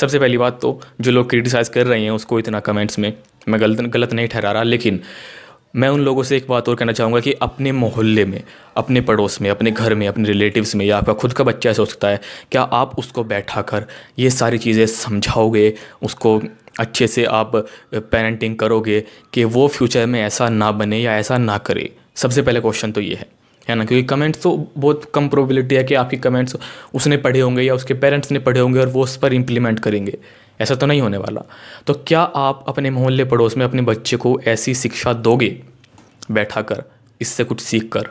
सबसे पहली बात तो जो लोग क्रिटिसाइज़ कर रहे हैं उसको इतना कमेंट्स में, मैं गलत नहीं ठहरा रहा, लेकिन मैं उन लोगों से एक बात और कहना चाहूँगा कि अपने मोहल्ले में, अपने पड़ोस में, अपने घर में, अपने रिलेटिव्स में, या आपका खुद का बच्चा ऐसा हो सकता है, क्या आप उसको बैठा कर ये सारी चीज़ें समझाओगे, उसको अच्छे से आप पेरेंटिंग करोगे कि वो फ्यूचर में ऐसा ना बने या ऐसा ना करे? सबसे पहले क्वेश्चन तो ये है ना, क्योंकि कमेंट्स तो बहुत कम प्रोबेबिलिटी है कि आपकी कमेंट्स उसने पढ़े होंगे या उसके पेरेंट्स ने पढ़े होंगे और वो उस पर इम्प्लीमेंट करेंगे, ऐसा तो नहीं होने वाला। तो क्या आप अपने मोहल्ले पड़ोस में अपने बच्चे को ऐसी शिक्षा दोगे बैठा कर, इससे कुछ सीख कर?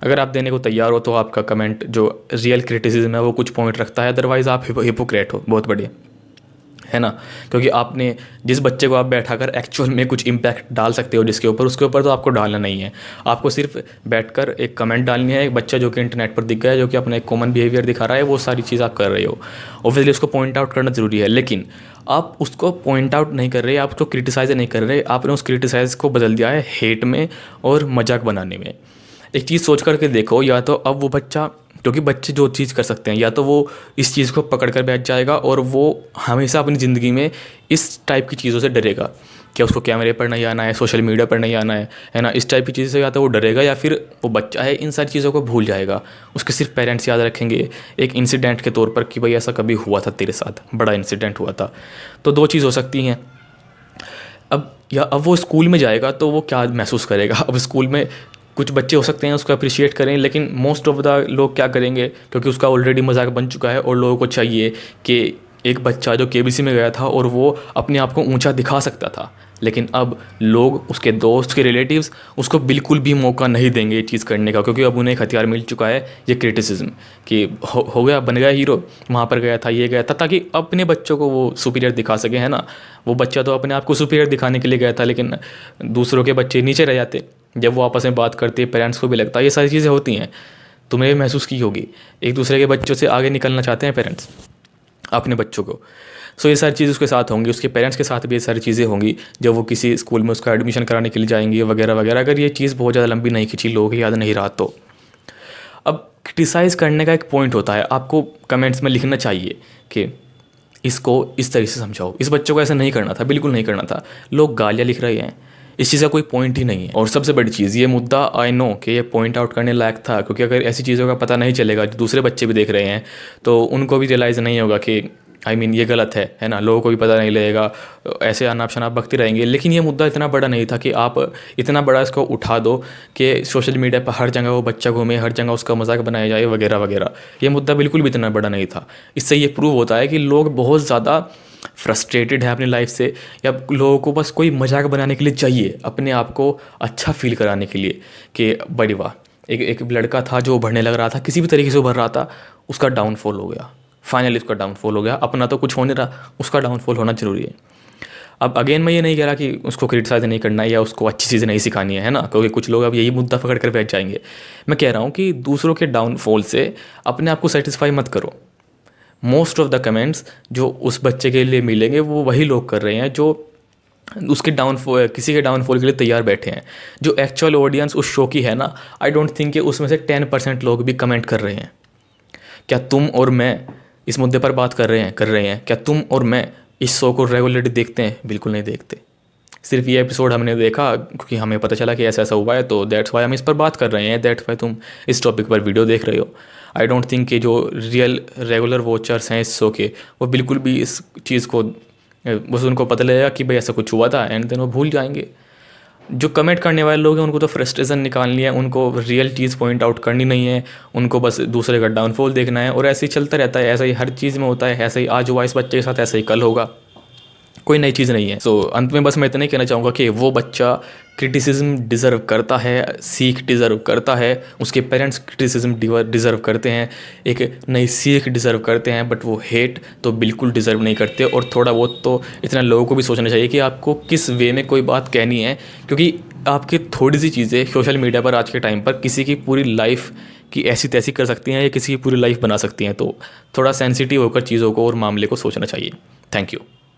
अगर आप देने को तैयार हो तो आपका कमेंट जो रियल क्रिटिसिज्म है वो कुछ पॉइंट रखता है, अदरवाइज़ आप हिपोक्रेट हो, बहुत बढ़िया, है ना। क्योंकि आपने जिस बच्चे को आप बैठा कर एक्चुअल में कुछ इम्पैक्ट डाल सकते हो जिसके ऊपर, उसके ऊपर तो आपको डालना नहीं है। आपको सिर्फ बैठकर एक कमेंट डालनी है, एक बच्चा जो कि इंटरनेट पर दिख गया है, जो कि अपना एक कॉमन बिहेवियर दिखा रहा है, वो सारी चीज़ आप कर रहे हो। ऑब्वियसली उसको पॉइंट आउट करना ज़रूरी है, लेकिन आप उसको पॉइंट आउट नहीं कर रहे, आप उसको क्रिटिसाइज़ नहीं कर रहे, आपने उस क्रिटिसाइज़ को बदल दिया है हेट में और मजाक बनाने में। एक चीज़ सोच करके देखो, या तो अब वो बच्चा, क्योंकि बच्चे जो चीज़ कर सकते हैं, या तो वो इस चीज़ को पकड़ कर बैठ जाएगा और वो हमेशा अपनी ज़िंदगी में इस टाइप की चीज़ों से डरेगा कि उसको कैमरे पर नहीं आना है, सोशल मीडिया पर नहीं आना है ना, इस टाइप की चीज़ों से या तो वो डरेगा, या फिर वो बच्चा है इन सारी चीज़ों को भूल जाएगा। उसके सिर्फ पेरेंट्स याद रखेंगे एक इंसिडेंट के तौर पर कि भाई ऐसा कभी हुआ था तेरे साथ, बड़ा इंसिडेंट हुआ था। तो दो चीज़ हो सकती हैं। अब वो स्कूल में जाएगा तो वो क्या महसूस करेगा? अब स्कूल में कुछ बच्चे हो सकते हैं उसको अप्रिशिएट करें, लेकिन मोस्ट ऑफ द लोग क्या करेंगे, क्योंकि उसका ऑलरेडी मजाक बन चुका है और लोगों को चाहिए कि एक बच्चा जो केबीसी में गया था और वो अपने आप को ऊंचा दिखा सकता था, लेकिन अब लोग, उसके दोस्त, के रिलेटिव्स उसको बिल्कुल भी मौका नहीं देंगे ये चीज़ करने का, क्योंकि अब उन्हें एक हथियार मिल चुका है, ये क्रिटिसिज्म, कि हो गया, बन गया हीरो, वहाँ पर गया था, ये गया था, ताकि अपने बच्चों को वो सुपीरियर दिखा सके, है ना। वो बच्चा तो अपने आप को सुपीरियर दिखाने के लिए गया था, लेकिन दूसरों के बच्चे नीचे रह जाते। जब वो आपस में बात करते हैं, पेरेंट्स को भी लगता है, ये सारी चीज़ें होती हैं, तुमने भी महसूस की होगी। एक दूसरे के बच्चों से आगे निकलना चाहते हैं पेरेंट्स अपने बच्चों को। सो ये सारी चीज़ उसके साथ होंगी, उसके पेरेंट्स के साथ भी ये सारी चीज़ें होंगी जब वो किसी स्कूल में उसका एडमिशन कराने के लिए जाएंगे वगैरह वगैरह। अगर ये चीज़ बहुत ज़्यादा लंबी नहीं खींची, लोगों की याद नहीं रहा तो। अब क्रिटिसाइज़ करने का एक पॉइंट होता है, आपको कमेंट्स में लिखना चाहिए कि इसको इस तरीके से समझाओ, इस बच्चों को ऐसा नहीं करना था, बिल्कुल नहीं करना था। लोग गालियाँ लिख रहे हैं, इस चीज़ का कोई पॉइंट ही नहीं है। और सबसे बड़ी चीज़, ये मुद्दा आई नो कि ये पॉइंट आउट करने लायक था, क्योंकि अगर ऐसी चीज़ों का पता नहीं चलेगा, जो दूसरे बच्चे भी देख रहे हैं, तो उनको भी रियलाइज़ नहीं होगा कि ये गलत है ना। लोगों को भी पता नहीं लगेगा, ऐसे अनाप शनाप बकते रहेंगे। लेकिन ये मुद्दा इतना बड़ा नहीं था कि आप इतना बड़ा इसको उठा दो कि सोशल मीडिया पर हर जगह वो बच्चा घूमे, हर जगह उसका मजाक बनाया जाए वगैरह वगैरह। ये मुद्दा बिल्कुल भी इतना बड़ा नहीं था। इससे ये प्रूव होता है कि लोग बहुत ज़्यादा फ्रस्ट्रेटेड है अपनी लाइफ से, या लोगों को बस कोई मजाक बनाने के लिए चाहिए, अपने आप को अच्छा फील कराने के लिए कि बड़ी वाह, एक लड़का था जो उभरने लग रहा था, किसी भी तरीके से उभर रहा था, उसका डाउनफॉल हो गया, फाइनली उसका डाउनफॉल हो गया। अपना तो कुछ हो नहीं रहा, उसका डाउनफॉल होना ज़रूरी है। अब अगेन मैं ये नहीं कह रहा कि उसको क्रिटिसाइज नहीं करना है या उसको अच्छी चीज़ें नहीं सिखानी है ना, क्योंकि कुछ लोग अब यही मुद्दा पकड़ कर बैठ जाएंगे। मैं कह रहा हूँ कि दूसरों के डाउनफॉल से अपने आप को सेटिस्फाई मत करो। मोस्ट ऑफ द कमेंट्स जो उस बच्चे के लिए मिलेंगे वो वही लोग कर रहे हैं जो उसके डाउनफॉल, किसी के डाउनफॉल के लिए तैयार बैठे हैं। जो एक्चुअल ऑडियंस उस शो की है ना, आई डोंट थिंक कि उसमें से 10% लोग भी कमेंट कर रहे हैं। क्या तुम और मैं इस मुद्दे पर बात कर रहे हैं? क्या तुम और मैं इस शो को रेगुलरली देखते हैं? बिल्कुल नहीं देखते। सिर्फ ये एपिसोड हमने देखा क्योंकि हमें पता चला कि ऐसा ऐसा हुआ है, तो दैट्स वाई हम इस पर बात कर रहे हैं, दैट्स वाई तुम इस टॉपिक पर वीडियो देख रहे हो। आई डोंट थिंक कि जो रियल रेगुलर वॉचर्स हैं इस शो के, वो बिल्कुल भी इस चीज़ को, बस उनको पता लगेगा कि भाई ऐसा कुछ हुआ था एंड देन वो भूल जाएंगे। जो कमेंट करने वाले लोग हैं उनको तो फ्रस्ट्रेशन निकालनी है, उनको रियल चीज़ पॉइंट आउट करनी नहीं है, उनको बस दूसरे का डाउनफॉल देखना है। और ऐसे ही चलता रहता है, ऐसा ही हर चीज़ में होता है, ऐसा ही आज हुआ इस बच्चे के साथ, ऐसा ही कल होगा, कोई नई चीज़ नहीं है। सो अंत में बस मैं इतना ही कहना चाहूँगा कि वो बच्चा क्रिटिसिज्म डिज़र्व करता है, सीख डिज़र्व करता है, उसके पेरेंट्स क्रिटिसिज्म डिज़र्व करते हैं, एक नई सीख डिज़र्व करते हैं, बट वो हेट तो बिल्कुल डिज़र्व नहीं करते। और थोड़ा बहुत तो इतना लोगों को भी सोचना चाहिए कि आपको किस वे में कोई बात कहनी है, क्योंकि आपकी थोड़ी सी चीज़ें सोशल मीडिया पर आज के टाइम पर किसी की पूरी लाइफ की ऐसी तैसी कर सकती हैं या किसी की पूरी लाइफ बना सकती हैं। तो थोड़ा सेंसिटिव होकर चीज़ों को और मामले को सोचना चाहिए। Thank you.